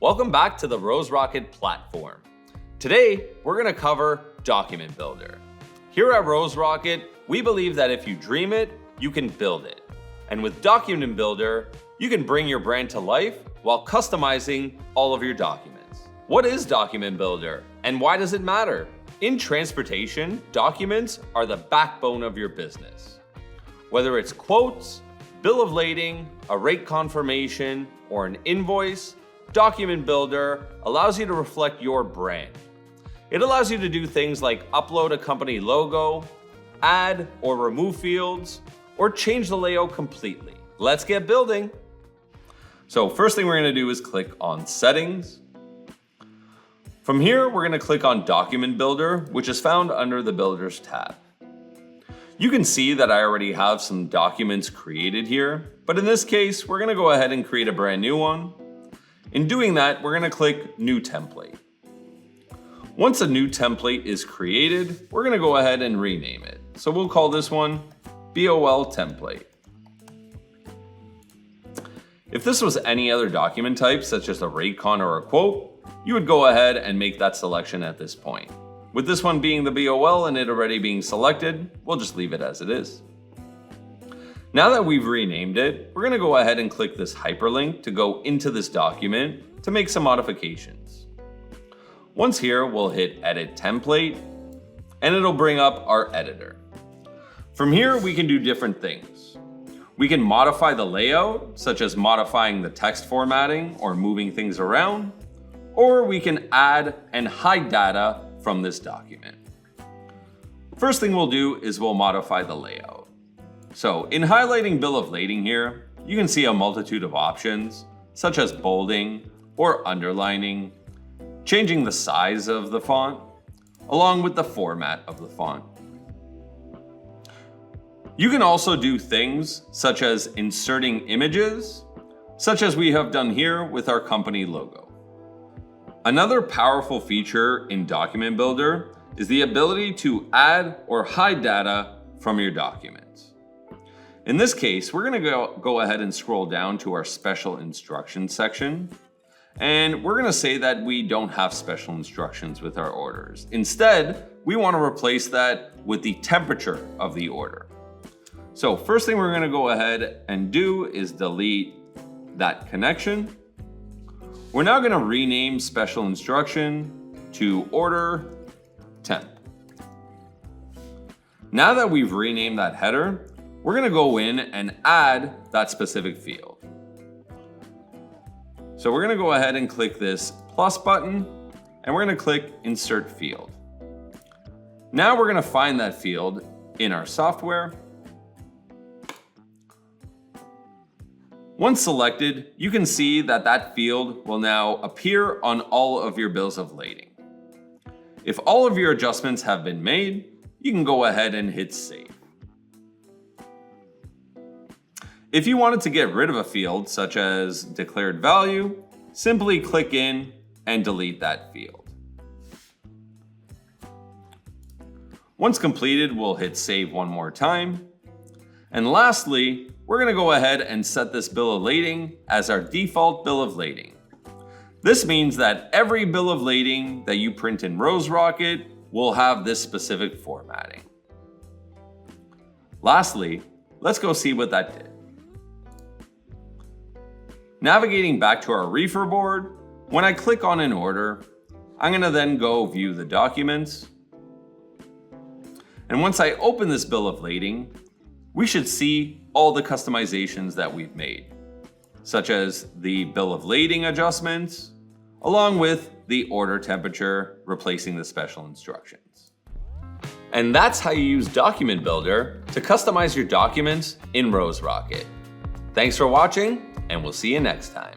Welcome back to the RoseRocket platform. Today, we're going to cover Document Builder. Here at RoseRocket, we believe that if you dream it, you can build it. And with Document Builder, you can bring your brand to life while customizing all of your documents. What is Document Builder and why does it matter? In transportation, documents are the backbone of your business. Whether it's quotes, bill of lading, a rate confirmation, or an invoice, Document Builder allows you to reflect your brand. It allows you to do things like upload a company logo, add or remove fields, or change the layout completely. Let's get building. So first thing we're going to do is click on Settings. From here, we're going to click on Document Builder, which is found under the Builders tab. You can see that I already have some documents created here, but in this case, we're going to go ahead and create a brand new one. In doing that, we're going to click New Template. Once a new template is created, we're going to go ahead and rename it. So we'll call this one BOL Template. If this was any other document type, such as a rate con or a quote, you would go ahead and make that selection at this point. With this one being the BOL and it already being selected, we'll just leave it as it is. Now that we've renamed it, we're going to go ahead and click this hyperlink to go into this document to make some modifications. Once here, we'll hit Edit Template, and it'll bring up our editor. From here, we can do different things. We can modify the layout, such as modifying the text formatting or moving things around, or we can add and hide data from this document. First thing we'll do is we'll modify the layout. So in highlighting bill of lading here, you can see a multitude of options, such as bolding or underlining, changing the size of the font, along with the format of the font. You can also do things such as inserting images, such as we have done here with our company logo. Another powerful feature in Document Builder is the ability to add or hide data from your documents. In this case, we're going to go ahead and scroll down to our special instructions section. And we're going to say that we don't have special instructions with our orders. Instead, we want to replace that with the temperature of the order. So first thing we're going to go ahead and do is delete that connection. We're now going to rename special instruction to order temp. Now that we've renamed that header, we're going to go in and add that specific field. So we're going to go ahead and click this plus button, and we're going to click Insert Field. Now we're going to find that field in our software. Once selected, you can see that that field will now appear on all of your bills of lading. If all of your adjustments have been made, you can go ahead and hit Save. If you wanted to get rid of a field, such as declared value, simply click in and delete that field. Once completed, we'll hit Save one more time. And lastly, we're going to go ahead and set this bill of lading as our default bill of lading. This means that every bill of lading that you print in RoseRocket will have this specific formatting. Lastly, let's go see what that did. Navigating back to our reefer board, when I click on an order, I'm going to then go view the documents. And once I open this bill of lading, we should see all the customizations that we've made, such as the bill of lading adjustments, along with the order temperature, replacing the special instructions. And that's how you use Document Builder to customize your documents in RoseRocket. Thanks for watching, and we'll see you next time.